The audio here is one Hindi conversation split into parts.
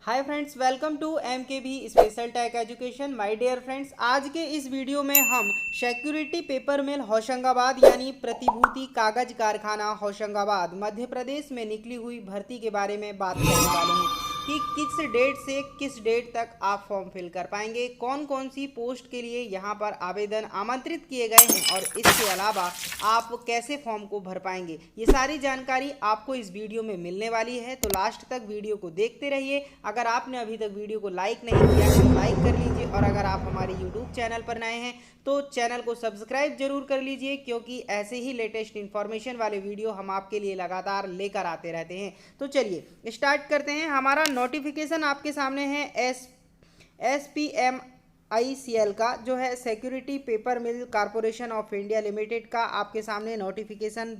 Hi friends, welcome to MKB special tech education. My dear friends, आज के इस वीडियो में हम सिक्योरिटी पेपर मिल होशंगाबाद यानी प्रतिभूति कागज कारखाना होशंगाबाद मध्य प्रदेश में निकली हुई भर्ती के बारे में बात करने वाले हैं कि किस डेट से किस डेट तक आप फॉर्म फिल कर पाएंगे, कौन कौन सी पोस्ट के लिए यहाँ पर आवेदन आमंत्रित किए गए हैं और इसके अलावा आप कैसे फॉर्म को भर पाएंगे। ये सारी जानकारी आपको इस वीडियो में मिलने वाली है, तो लास्ट तक वीडियो को देखते रहिए। अगर आपने अभी तक वीडियो को लाइक नहीं किया तो लाइक कर लीजिए, और अगर आप हमारे यूट्यूब चैनल पर नए हैं तो चैनल को सब्सक्राइब जरूर कर लीजिए, क्योंकि ऐसे ही लेटेस्ट इन्फॉर्मेशन वाले वीडियो हम आपके लिए लगातार लेकर आते रहते हैं। तो चलिए स्टार्ट करते हैं। हमारा नोटिफिकेशन आपके सामने है SPMICL का, जो है security paper mill corporation of India limited का आपके सामने नोटिफिकेशन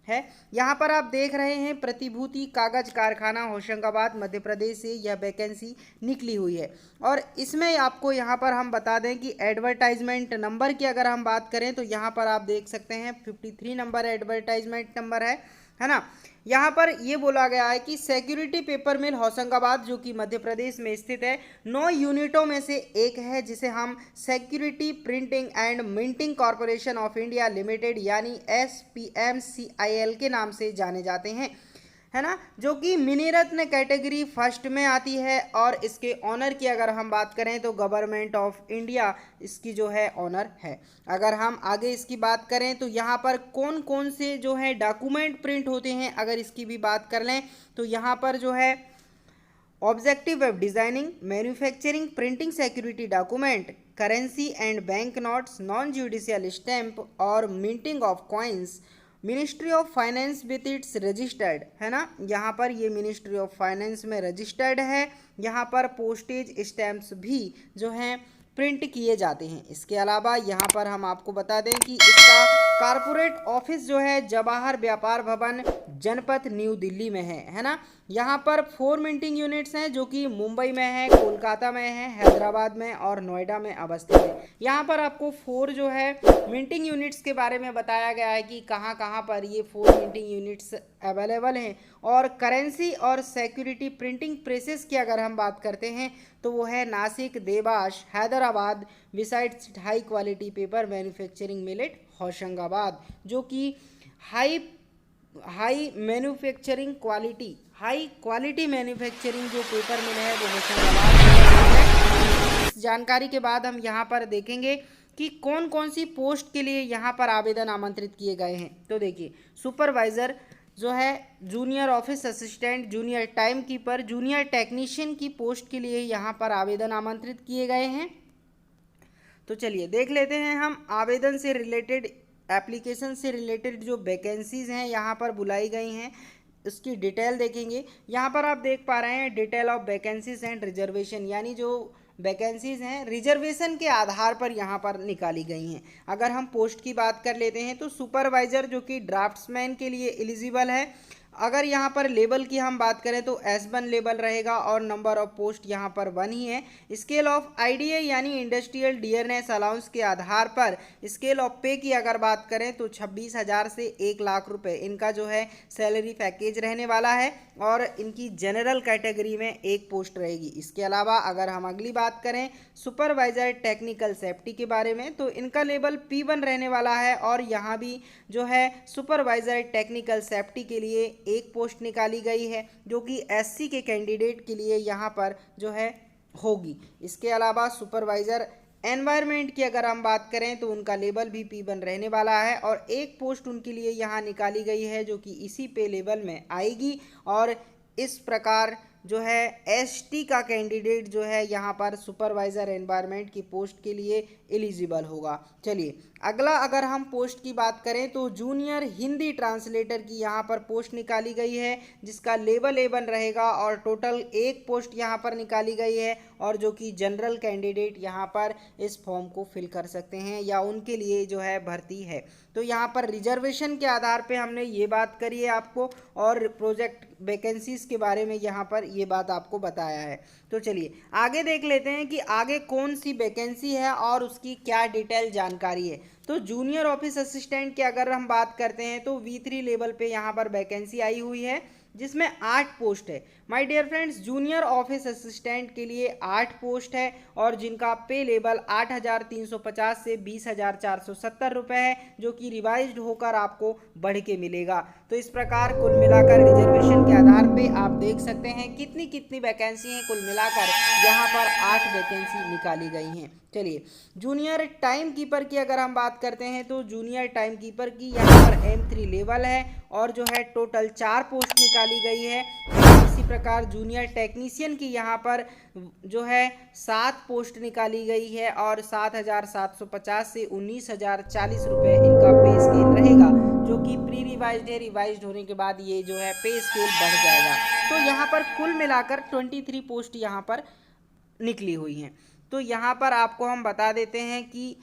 है। यहाँ पर आप देख रहे हैं प्रतिभूति कागज कारखाना होशंगाबाद मध्य प्रदेश से यह वैकेंसी निकली हुई है। और इसमें आपको यहाँ पर हम बता दें कि एडवर्टाइजमेंट नंबर की अगर हम बात करें तो यहाँ पर आप देख सकते हैं 53 नंबर एडवर्टाइजमेंट नंबर है ना। यहाँ पर ये बोला गया है कि सिक्योरिटी पेपर मिल होशंगाबाद, जो कि मध्य प्रदेश में स्थित है, 9 यूनिटों में से एक है, जिसे हम security printing and minting corporation of India limited यानी SPMCIL के नाम से जाने जाते हैं, है ना, जो कि मिनी रत्न कैटेगरी फर्स्ट में आती है। और इसके ऑनर की अगर हम बात करें तो गवर्नमेंट ऑफ इंडिया इसकी जो है ऑनर है। अगर हम आगे इसकी बात करें तो यहाँ पर कौन कौन से जो है डॉक्यूमेंट प्रिंट होते हैं, अगर इसकी भी बात कर लें तो यहाँ पर जो है objective web designing, manufacturing, printing security document, currency and bank notes, non judicial stamp और minting of coins, ministry of finance with its registered, है ना। यहाँ पर ये मिनिस्ट्री ऑफ फाइनेंस में रजिस्टर्ड है। यहाँ पर पोस्टेज स्टैम्प्स भी जो हैं प्रिंट किए जाते हैं। इसके अलावा यहाँ पर हम आपको बता दें कि इसका कारपोरेट ऑफिस जो है जवाहर व्यापार भवन जनपथ न्यू दिल्ली में है ना। यहाँ पर 4 मिंटिंग यूनिट्स हैं, जो कि मुंबई में है, कोलकाता में है, हैदराबाद में और नोएडा में अवस्थित है। यहाँ पर आपको 4 जो है मिंटिंग यूनिट्स के बारे में बताया गया है कि कहाँ कहाँ पर ये 4 मिंटिंग यूनिट्स अवेलेबल हैं। और करेंसी और सिक्योरिटी प्रिंटिंग प्रेसेस की अगर हम बात करते हैं तो वो है Nashik, Dewas, Hyderabad, besides high quality paper manufacturing millet Hoshangabad, जो कि हाई क्वालिटी मैन्युफैक्चरिंग जो पेपर मिल है वो होशंगाबाद है। इस जानकारी के बाद हम यहाँ पर देखेंगे कि कौन कौन सी पोस्ट के लिए यहाँ पर आवेदन आमंत्रित किए गए हैं। तो देखिए, सुपरवाइज़र जो है, junior office assistant, junior time keeper, junior technician की पोस्ट के लिए यहाँ पर आवेदन आमंत्रित किए गए हैं। तो चलिए देख लेते हैं हम आवेदन से रिलेटेड, एप्लीकेशन से रिलेटेड जो वैकेंसीज हैं यहाँ पर बुलाई गई हैं उसकी डिटेल देखेंगे। यहाँ पर आप देख पा रहे हैं detail of vacancies and reservation, यानी जो वैकेंसीज हैं रिजर्वेशन के आधार पर यहाँ पर निकाली गई हैं। अगर हम पोस्ट की बात कर लेते हैं तो सुपरवाइज़र जो कि ड्राफ्ट्समैन के लिए एलिजिबल है। अगर यहाँ पर लेवल की हम बात करें तो S1 लेवल रहेगा और नंबर ऑफ पोस्ट यहाँ पर 1 ही है। स्केल ऑफ IDA यानी इंडस्ट्रियल डियरनेस अलाउंस के आधार पर स्केल ऑफ पे की अगर बात करें तो 26,000 से 1 लाख रुपए इनका जो है सैलरी पैकेज रहने वाला है। और इनकी जनरल कैटेगरी में 1 पोस्ट रहेगी। इसके अलावा अगर हम अगली बात करें सुपरवाइज़र टेक्निकल सेफ्टी के बारे में तो इनका लेवल P1 रहने वाला है। और यहाँ भी जो है सुपरवाइज़र टेक्निकल सेफ्टी के लिए 1 पोस्ट निकाली गई है, जो कि SC के कैंडिडेट के लिए यहाँ पर जो है होगी। इसके अलावा सुपरवाइज़र एनवायरनमेंट की अगर हम बात करें तो उनका लेवल भी P1 रहने वाला है और 1 पोस्ट उनके लिए यहाँ निकाली गई है, जो कि इसी पे लेवल में आएगी। और इस प्रकार जो है ST का कैंडिडेट जो है यहाँ पर सुपरवाइज़र एनवायरनमेंट की पोस्ट के लिए एलिजिबल होगा। चलिए अगला अगर हम पोस्ट की बात करें तो जूनियर हिंदी ट्रांसलेटर की यहाँ पर पोस्ट निकाली गई है, जिसका लेवल A1 रहेगा और टोटल 1 पोस्ट यहाँ पर निकाली गई है। और जो कि जनरल कैंडिडेट यहाँ पर इस फॉर्म को फिल कर सकते हैं या उनके लिए जो है भर्ती है। तो यहाँ पर रिजर्वेशन के आधार पे हमने ये बात करी है आपको, और प्रोजेक्ट वैकेंसीज के बारे में यहाँ पर ये बात आपको बताया है। तो चलिए आगे देख लेते हैं कि आगे कौन सी वैकेंसी है और उसकी क्या डिटेल जानकारी है। तो जूनियर ऑफिस असिस्टेंट की अगर हम बात करते हैं तो V3 लेवल पे यहाँ पर वैकेंसी आई हुई है। जिसमें 8 पोस्ट है। My dear friends, junior office assistant के लिए 8 पोस्ट है और जिनका पे लेवल 8,350 से 20,470 रुपये है, जो कि रिवाइज्ड होकर आपको बढ़ के मिलेगा। तो इस प्रकार कुल मिलाकर रिजर्वेशन के आधार पे आप देख सकते हैं कितनी कितनी वैकेंसी हैं। कुल मिलाकर यहाँ पर 8 वैकेंसी निकाली गई हैं। चलिए, जूनियर टाइम कीपर की अगर हम बात करते हैं तो जूनियर टाइम कीपर की यहाँ पर M3 लेवल है और जो है टोटल 4 पोस्ट निकाली गई है। इसी प्रकार जूनियर टेक्नीशियन की यहाँ पर जो है 7 पोस्ट निकाली गई है और 7,750 से 19,040 रुपये इनका पे स्केल रहेगा, जो कि प्री रिवाइज्ड है। रिवाइज्ड होने के बाद ये जो है पे स्केल बढ़ जाएगा। तो यहाँ पर कुल मिलाकर 23 पोस्ट यहाँ पर निकली हुई हैं। तो यहाँ पर आपको हम बता देते हैं कि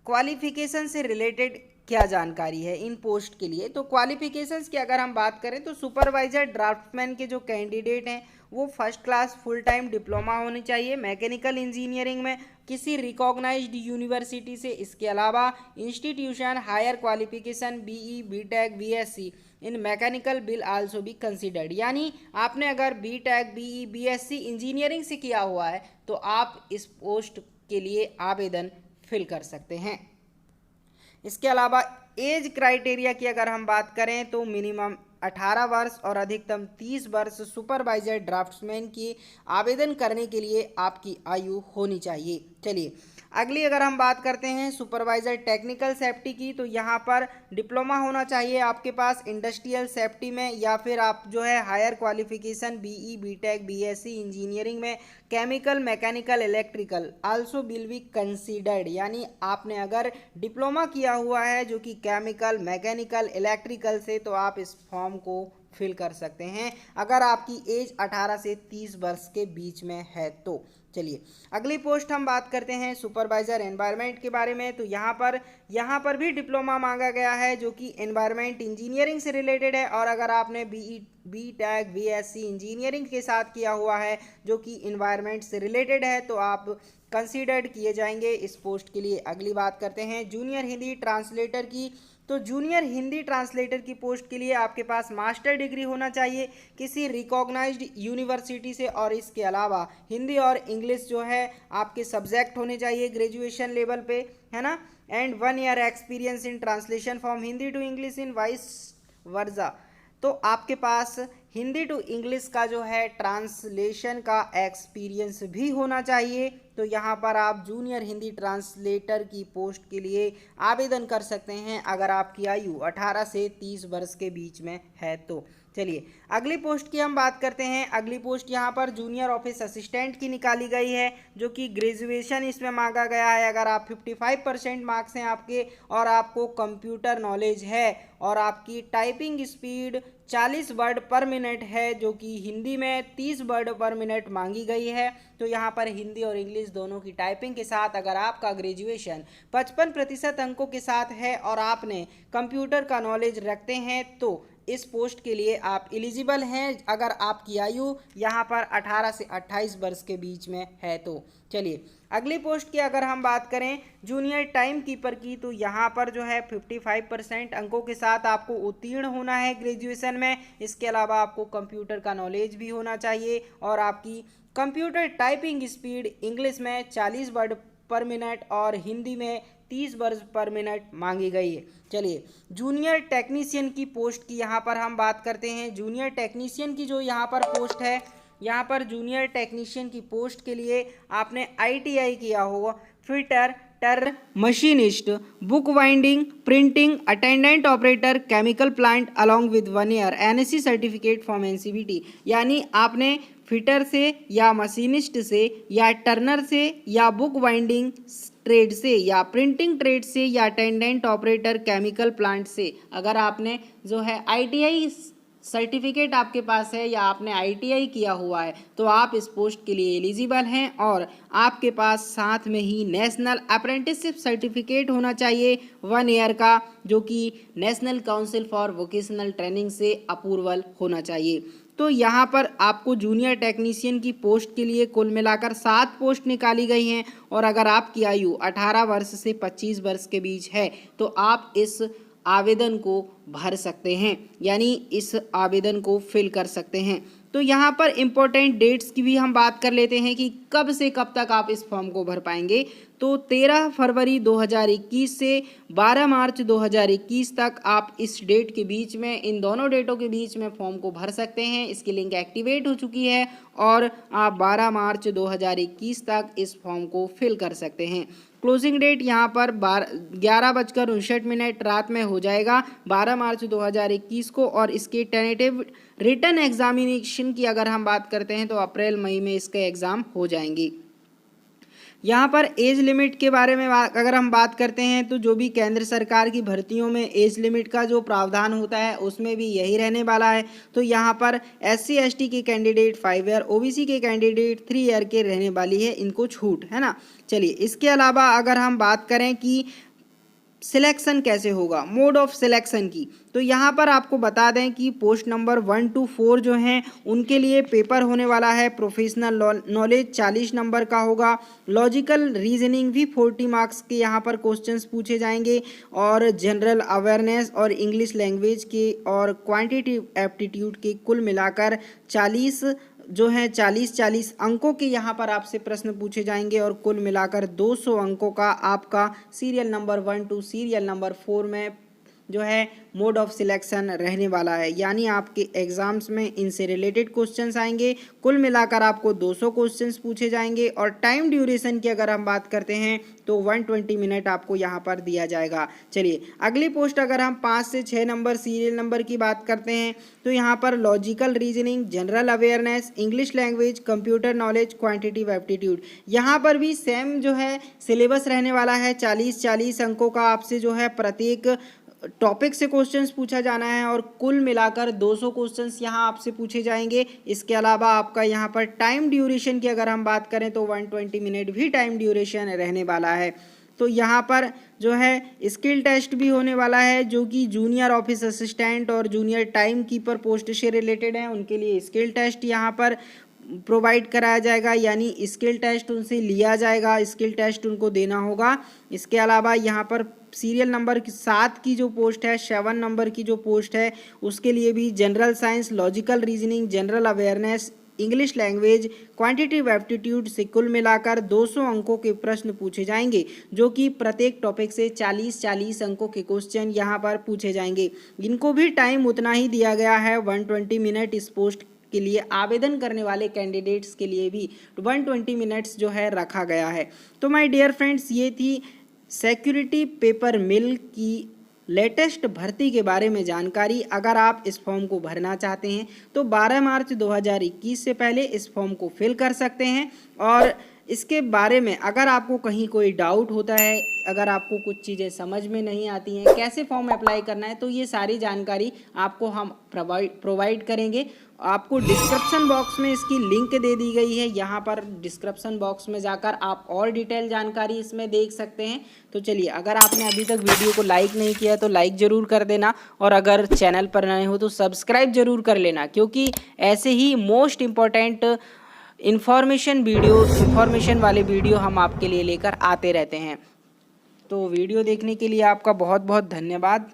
क्वालिफिकेशन से रिलेटेड क्या जानकारी है इन पोस्ट के लिए। तो क्वालिफिकेशंस की अगर हम बात करें तो सुपरवाइजर ड्राफ्टमैन के जो कैंडिडेट हैं वो first class full time diploma होनी चाहिए मैकेनिकल इंजीनियरिंग में किसी रिकॉग्नाइज्ड यूनिवर्सिटी से। इसके अलावा institution higher qualification BE BTech BSc in mechanical will also be considered. यानी आपने अगर BTech BE BSc इंजीनियरिंग से किया हुआ है तो आप इस पोस्ट के लिए आवेदन फिल कर सकते हैं। इसके अलावा एज क्राइटेरिया की अगर हम बात करें तो मिनिमम 18 वर्ष और अधिकतम 30 वर्ष सुपरवाइजर ड्राफ्ट्समैन की आवेदन करने के लिए आपकी आयु होनी चाहिए। चलिए, अगली अगर हम बात करते हैं सुपरवाइजर टेक्निकल सेफ्टी की, तो यहाँ पर डिप्लोमा होना चाहिए आपके पास इंडस्ट्रियल सेफ्टी में, या फिर आप जो है higher qualification BE BTech BSc engineering में chemical mechanical electrical also will be considered. यानी आपने अगर डिप्लोमा किया हुआ है जो कि केमिकल मैकेनिकल इलेक्ट्रिकल से, तो आप इस फॉर्म को फिल कर सकते हैं अगर आपकी एज 18 से 30 वर्ष के बीच में है तो। चलिए, अगली पोस्ट हम बात करते हैं सुपरवाइजर एनवायरनमेंट के बारे में। तो यहाँ पर भी डिप्लोमा मांगा गया है जो कि एनवायरनमेंट इंजीनियरिंग से रिलेटेड है, और अगर आपने BE BTech BSc इंजीनियरिंग के साथ किया हुआ है जो कि एनवायरनमेंट से रिलेटेड है तो आप कंसीडर्ड किए जाएंगे इस पोस्ट के लिए। अगली बात करते हैं जूनियर हिंदी ट्रांसलेटर की। तो जूनियर हिंदी ट्रांसलेटर की पोस्ट के लिए आपके पास मास्टर डिग्री होना चाहिए किसी रिकॉग्नाइज्ड यूनिवर्सिटी से, और इसके अलावा हिंदी और इंग्लिश जो है आपके सब्जेक्ट होने चाहिए ग्रेजुएशन लेवल पे, है ना। And 1 year experience in translation from Hindi to English in vice versa. तो आपके पास हिंदी टू इंग्लिश का जो है ट्रांसलेशन का एक्सपीरियंस भी होना चाहिए। तो यहाँ पर आप जूनियर हिंदी ट्रांसलेटर की पोस्ट के लिए आवेदन कर सकते हैं अगर आपकी आयु 18 से 30 वर्ष के बीच में है तो। चलिए, अगली पोस्ट की हम बात करते हैं। अगली पोस्ट यहाँ पर जूनियर ऑफिस असिस्टेंट की निकाली गई है जो कि ग्रेजुएशन इसमें मांगा गया है। अगर आप 55% मार्क्स हैं आपके और आपको कंप्यूटर नॉलेज है और आपकी टाइपिंग स्पीड 40 वर्ड पर मिनट है जो कि हिंदी में 30 वर्ड पर मिनट मांगी गई है। तो यहाँ पर हिंदी और इंग्लिश दोनों की टाइपिंग के साथ अगर आपका ग्रेजुएशन 55% अंकों के साथ है और आपने कंप्यूटर का नॉलेज रखते हैं तो इस पोस्ट के लिए आप एलिजिबल हैं अगर आपकी आयु यहाँ पर 18 से 28 वर्ष के बीच में है तो। चलिए, अगली पोस्ट की अगर हम बात करें जूनियर टाइम कीपर की, तो यहाँ पर जो है 55% अंकों के साथ आपको उत्तीर्ण होना है ग्रेजुएशन में। इसके अलावा आपको कंप्यूटर का नॉलेज भी होना चाहिए और आपकी कंप्यूटर टाइपिंग स्पीड इंग्लिश में 40 वर्ड पर मिनट और हिंदी में 30 वर्ड पर मिनट मांगी गई है। चलिए, जूनियर टेक्नीशियन की पोस्ट की यहाँ पर हम बात करते हैं। जूनियर टेक्नीशियन की जो यहाँ पर पोस्ट है, यहाँ पर जूनियर टेक्नीशियन की पोस्ट के लिए आपने ITI किया होगा, फिटर टर machinist, book winding, printing, attendant operator, chemical plant along with 1 year NSE certificate from NCVT। यानी आपने फिटर से या मशीनिस्ट से या टर्नर से या बुक वाइंडिंग ट्रेड से या प्रिंटिंग ट्रेड से या अटेंडेंट ऑपरेटर केमिकल प्लांट से अगर आपने जो है ITI सर्टिफिकेट आपके पास है या आपने ITI किया हुआ है तो आप इस पोस्ट के लिए एलिजिबल हैं। और आपके पास साथ में ही नेशनल अप्रेंटिसशिप सर्टिफिकेट होना चाहिए 1 ईयर का, जो कि national council for vocational training से अप्रूवल होना चाहिए। तो यहाँ पर आपको जूनियर टेक्नीशियन की पोस्ट के लिए कुल मिलाकर 7 पोस्ट निकाली गई हैं और अगर आपकी आयु 18 वर्ष से 25 वर्ष के बीच है तो आप इस आवेदन को भर सकते हैं, यानी इस आवेदन को फिल कर सकते हैं। तो यहाँ पर इम्पोर्टेंट डेट्स की भी हम बात कर लेते हैं कि कब से कब तक आप इस फॉर्म को भर पाएंगे। तो 13 फरवरी 2021 से 12 मार्च 2021 तक आप इस डेट के बीच में, इन दोनों डेटों के बीच में फॉर्म को भर सकते हैं। इसकी लिंक एक्टिवेट हो चुकी है और आप 12 मार्च 2021 तक इस फॉर्म को फिल कर सकते हैं। क्लोजिंग डेट यहाँ पर 11:59 रात में हो जाएगा 12 मार्च 2021 को। और इसके टेंटेटिव रिटन एग्जामिनेशन की अगर हम बात करते हैं तो अप्रैल मई में इसके एग्ज़ाम हो जाएंगे। यहाँ पर एज लिमिट के बारे में अगर हम बात करते हैं तो जो भी केंद्र सरकार की भर्तियों में एज लिमिट का जो प्रावधान होता है उसमें भी यही रहने वाला है। तो यहाँ पर SC ST के कैंडिडेट 5 ईयर, OBC के कैंडिडेट 3 ईयर के रहने वाली है इनको छूट, है ना। चलिए, इसके अलावा अगर हम बात करें कि सिलेक्शन कैसे होगा, मोड ऑफ सिलेक्शन की, तो यहाँ पर आपको बता दें कि पोस्ट नंबर 1 to 4 जो हैं उनके लिए पेपर होने वाला है। प्रोफेशनल नॉलेज 40 नंबर का होगा। लॉजिकल रीजनिंग भी 40 मार्क्स के यहाँ पर क्वेश्चंस पूछे जाएंगे। और जनरल अवेयरनेस और इंग्लिश लैंग्वेज के और क्वांटिटेटिव एप्टीट्यूड के कुल मिलाकर 40 अंकों के यहाँ पर आपसे प्रश्न पूछे जाएंगे। और कुल मिलाकर 200 अंकों का आपका serial number 1 to serial number 4 में जो है मोड ऑफ सिलेक्शन रहने वाला है, यानी आपके एग्जाम्स में इनसे रिलेटेड क्वेश्चंस आएंगे। कुल मिलाकर आपको 200 क्वेश्चंस पूछे जाएंगे। और टाइम ड्यूरेशन की अगर हम बात करते हैं तो 120 मिनट आपको यहाँ पर दिया जाएगा। चलिए, अगली पोस्ट अगर हम 5 से 6 नंबर सीरियल नंबर की बात करते हैं तो यहाँ पर logical reasoning, general awareness, English language, computer knowledge, quantitative aptitude, यहाँ पर भी सेम जो है सिलेबस रहने वाला है। 40 अंकों का आपसे जो है प्रत्येक टॉपिक से क्वेश्चंस पूछा जाना है और कुल मिलाकर 200 क्वेश्चंस यहाँ आपसे पूछे जाएंगे। इसके अलावा आपका यहाँ पर टाइम ड्यूरेशन की अगर हम बात करें तो 120 मिनट भी टाइम ड्यूरेशन रहने वाला है। तो यहाँ पर जो है स्किल टेस्ट भी होने वाला है, जो कि जूनियर ऑफिस असिस्टेंट और जूनियर टाइम कीपर पोस्ट से रिलेटेड है। उनके लिए स्किल टेस्ट यहाँ पर प्रोवाइड कराया जाएगा, यानी स्किल टेस्ट उनसे लिया जाएगा, स्किल टेस्ट उनको देना होगा। इसके अलावा यहाँ पर सीरियल नंबर 7 की जो पोस्ट है, 7 नंबर की जो पोस्ट है, उसके लिए भी general science, logical reasoning, general awareness, English language, quantitative aptitude से कुल मिलाकर 200 अंकों के प्रश्न पूछे जाएंगे, जो कि प्रत्येक टॉपिक से 40 अंकों के क्वेश्चन यहाँ पर पूछे जाएंगे। इनको भी टाइम उतना ही दिया गया है, 120 मिनट इस पोस्ट के लिए आवेदन करने वाले कैंडिडेट्स के लिए भी 120 मिनट्स जो है रखा गया है। तो माय डियर फ्रेंड्स, ये थी सिक्योरिटी पेपर मिल की लेटेस्ट भर्ती के बारे में जानकारी। अगर आप इस फॉर्म को भरना चाहते हैं तो 12 मार्च 2021 से पहले इस फॉर्म को फिल कर सकते हैं। और इसके बारे में अगर आपको कहीं कोई डाउट होता है, अगर आपको कुछ चीज़ें समझ में नहीं आती हैं, कैसे फॉर्म अप्लाई करना है, तो ये सारी जानकारी आपको हम प्रोवाइड करेंगे। आपको डिस्क्रिप्शन बॉक्स में इसकी लिंक दे दी गई है, यहाँ पर डिस्क्रिप्शन बॉक्स में जाकर आप और डिटेल जानकारी इसमें देख सकते हैं। तो चलिए, अगर आपने अभी तक वीडियो को लाइक नहीं किया तो लाइक ज़रूर कर देना, और अगर चैनल पर नए हो तो सब्सक्राइब ज़रूर कर लेना, क्योंकि ऐसे ही मोस्ट इम्पॉर्टेंट इन्फॉर्मेशन वाले वीडियो हम आपके लिए लेकर आते रहते हैं। तो वीडियो देखने के लिए आपका बहुत बहुत धन्यवाद।